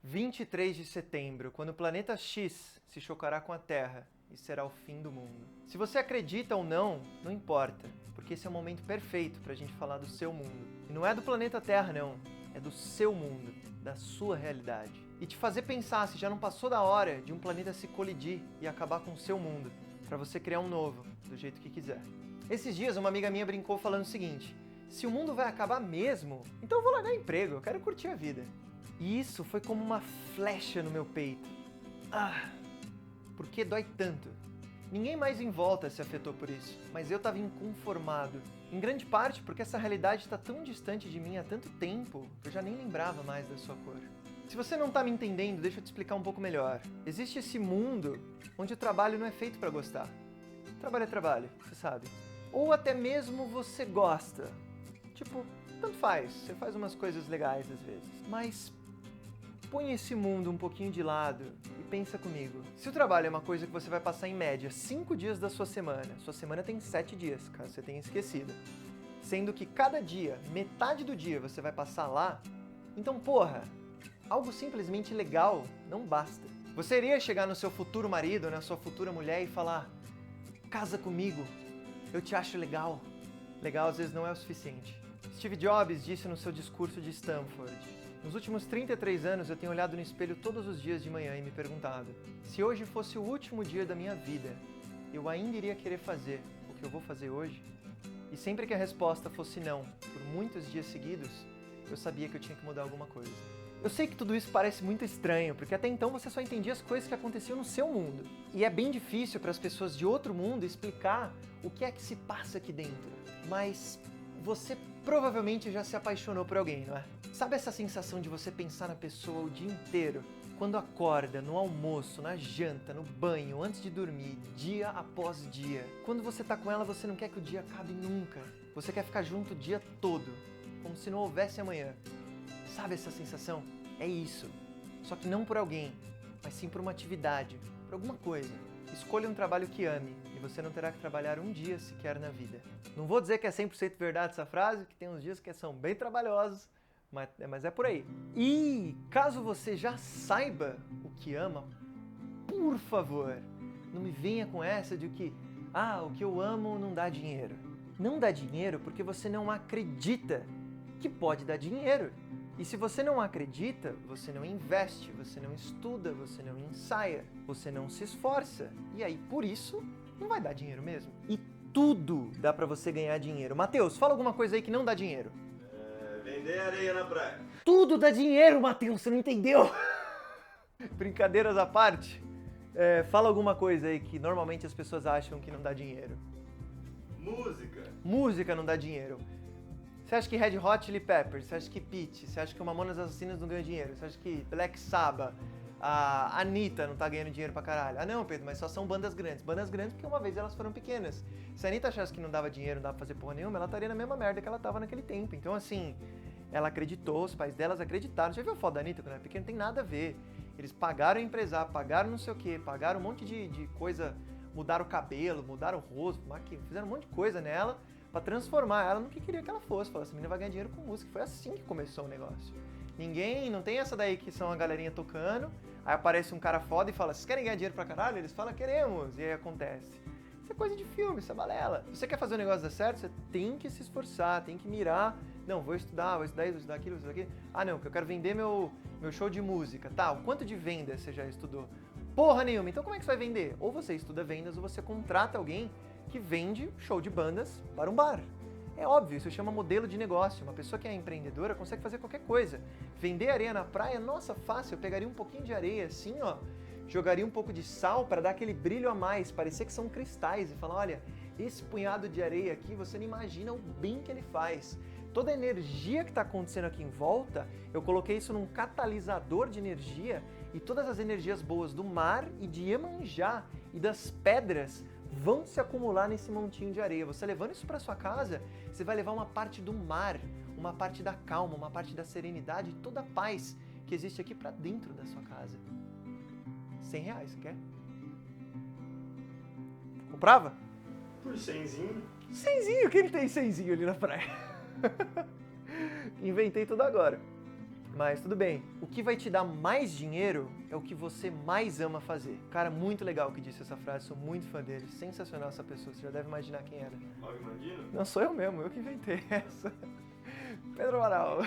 23 de setembro, quando o planeta X se chocará com a Terra e será o fim do mundo. Se você acredita ou não, não importa, porque esse é o momento perfeito para a gente falar do seu mundo. E não é do planeta Terra, não. É do seu mundo, da sua realidade. E te fazer pensar se já não passou da hora de um planeta se colidir e acabar com o seu mundo, para você criar um novo, do jeito que quiser. Esses dias uma amiga minha brincou falando o seguinte: se o mundo vai acabar mesmo, então eu vou largar emprego, eu quero curtir a vida. E isso foi como uma flecha no meu peito. Por que dói tanto? Ninguém mais em volta se afetou por isso, mas eu estava inconformado. Em grande parte porque essa realidade está tão distante de mim há tanto tempo que eu já nem lembrava mais da sua cor. Se você não está me entendendo, deixa eu te explicar um pouco melhor. Existe esse mundo onde o trabalho não é feito para gostar. Trabalho é trabalho, você sabe. Ou até mesmo você gosta. Tipo, tanto faz, você faz umas coisas legais às vezes. Mas põe esse mundo um pouquinho de lado e pensa comigo. Se o trabalho é uma coisa que você vai passar em média 5 dias da sua semana tem 7 dias, caso você tenha esquecido. Sendo que cada dia, metade do dia você vai passar lá, então porra, algo simplesmente legal não basta. Você iria chegar no seu futuro marido, na sua futura mulher e falar: casa comigo, eu te acho legal. Legal às vezes não é o suficiente. Steve Jobs disse no seu discurso de Stanford: nos últimos 33 anos eu tenho olhado no espelho todos os dias de manhã e me perguntado: se hoje fosse o último dia da minha vida, eu ainda iria querer fazer o que eu vou fazer hoje? E sempre que a resposta fosse não, por muitos dias seguidos, eu sabia que eu tinha que mudar alguma coisa. Eu sei que tudo isso parece muito estranho, porque até então você só entendia as coisas que aconteciam no seu mundo. E é bem difícil para as pessoas de outro mundo explicar o que é que se passa aqui dentro. Mas você provavelmente já se apaixonou por alguém, não é? Sabe essa sensação de você pensar na pessoa o dia inteiro? Quando acorda, no almoço, na janta, no banho, antes de dormir, dia após dia. Quando você tá com ela, você não quer que o dia acabe nunca. Você quer ficar junto o dia todo, como se não houvesse amanhã. Sabe essa sensação? É isso. Só que não por alguém, mas sim por uma atividade, por alguma coisa. Escolha um trabalho que ame e você não terá que trabalhar um dia sequer na vida. Não vou dizer que é 100% verdade essa frase, que tem uns dias que são bem trabalhosos, mas é por aí. E caso você já saiba o que ama, por favor, não me venha com essa de que o que eu amo não dá dinheiro. Não dá dinheiro porque você não acredita que pode dar dinheiro. E se você não acredita, você não investe, você não estuda, você não ensaia, você não se esforça. E aí, por isso, não vai dar dinheiro mesmo. E tudo dá pra você ganhar dinheiro. Matheus, fala alguma coisa aí que não dá dinheiro. Vender areia na praia. Tudo dá dinheiro, Matheus, você não entendeu? Brincadeiras à parte, fala alguma coisa aí que normalmente as pessoas acham que não dá dinheiro. Música. Música não dá dinheiro. Você acha que Red Hot Chili Peppers, você acha que Pitty, você acha que o Mamonas Assassinas não ganha dinheiro, você acha que Black Sabbath, a Anitta não tá ganhando dinheiro pra caralho? Ah não, Pedro, mas só são bandas grandes. Bandas grandes porque uma vez elas foram pequenas. Se a Anitta achasse que não dava dinheiro, não dava pra fazer porra nenhuma, ela estaria na mesma merda que ela tava naquele tempo. Então assim, ela acreditou, os pais delas acreditaram. Já viu a foto da Anitta quando era pequena? Não tem nada a ver. Eles pagaram o empresário, pagaram não sei o que, pagaram um monte de coisa, mudaram o cabelo, mudaram o rosto, fizeram um monte de coisa nela pra transformar ela no que queria que ela fosse. Falou, essa menina vai ganhar dinheiro com música. Foi assim que começou o negócio. Não tem essa daí que são a galerinha tocando, aí aparece um cara foda e fala, vocês querem ganhar dinheiro pra caralho? Eles falam, queremos, e aí acontece. Isso é coisa de filme, isso é balela. Se você quer fazer um negócio dar certo, você tem que se esforçar, tem que mirar. Não, vou estudar isso, vou estudar aquilo, vou estudar aquilo. Ah não, que eu quero vender meu show de música. Tá, o quanto de venda você já estudou? Porra nenhuma, então como é que você vai vender? Ou você estuda vendas, ou você contrata alguém que vende show de bandas para um bar. É óbvio, isso chama modelo de negócio. Uma pessoa que é empreendedora consegue fazer qualquer coisa. Vender areia na praia, nossa, fácil. Eu pegaria um pouquinho de areia assim, ó, jogaria um pouco de sal para dar aquele brilho a mais, parecer que são cristais, e falar, olha, esse punhado de areia aqui, você não imagina o bem que ele faz. Toda a energia que está acontecendo aqui em volta, eu coloquei isso num catalisador de energia, e todas as energias boas do mar e de Iemanjá e das pedras vão se acumular nesse montinho de areia. Você levando isso para sua casa, você vai levar uma parte do mar, uma parte da calma, uma parte da serenidade, toda a paz que existe aqui para dentro da sua casa. R$100, você quer? Comprava? Por 100zinho. 100zinho? Quem tem 100zinho ali na praia? Inventei tudo agora. Mas tudo bem. O que vai te dar mais dinheiro é o que você mais ama fazer. Cara, muito legal que disse essa frase, sou muito fã dele. Sensacional essa pessoa, você já deve imaginar quem era. Og Mandino? Não, sou eu mesmo, eu que inventei essa. Pedro Amaral.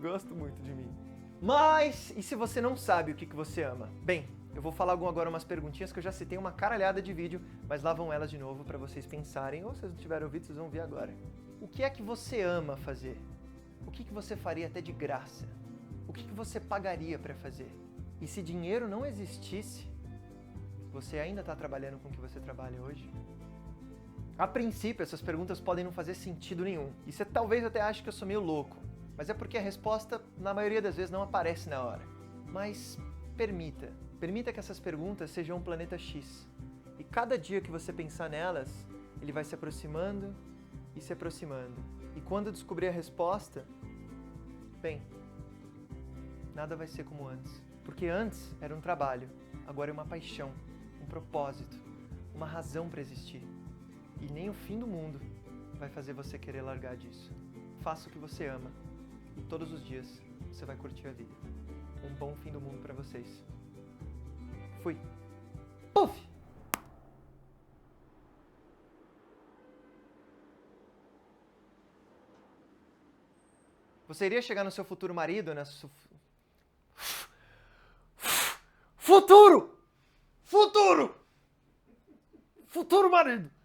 Gosto muito de mim. Mas, e se você não sabe o que você ama? Bem, eu vou falar agora umas perguntinhas que eu já citei uma caralhada de vídeo, mas lá vão elas de novo para vocês pensarem, ou se vocês não tiverem ouvido, vocês vão ver agora. O que é que você ama fazer? O que você faria até de graça? O que você pagaria para fazer? E se dinheiro não existisse, você ainda está trabalhando com o que você trabalha hoje? A princípio, essas perguntas podem não fazer sentido nenhum. E você talvez até ache que eu sou meio louco. Mas é porque a resposta, na maioria das vezes, não aparece na hora. Mas permita que essas perguntas sejam um planeta X. E cada dia que você pensar nelas, ele vai se aproximando e se aproximando. E quando descobrir a resposta, bem, nada vai ser como antes. Porque antes era um trabalho, agora é uma paixão, um propósito, uma razão para existir. E nem o fim do mundo vai fazer você querer largar disso. Faça o que você ama. E todos os dias você vai curtir a vida. Um bom fim do mundo para vocês. Fui. Puf! Você iria chegar no seu futuro marido, né? Futuro! Futuro! Futuro marido!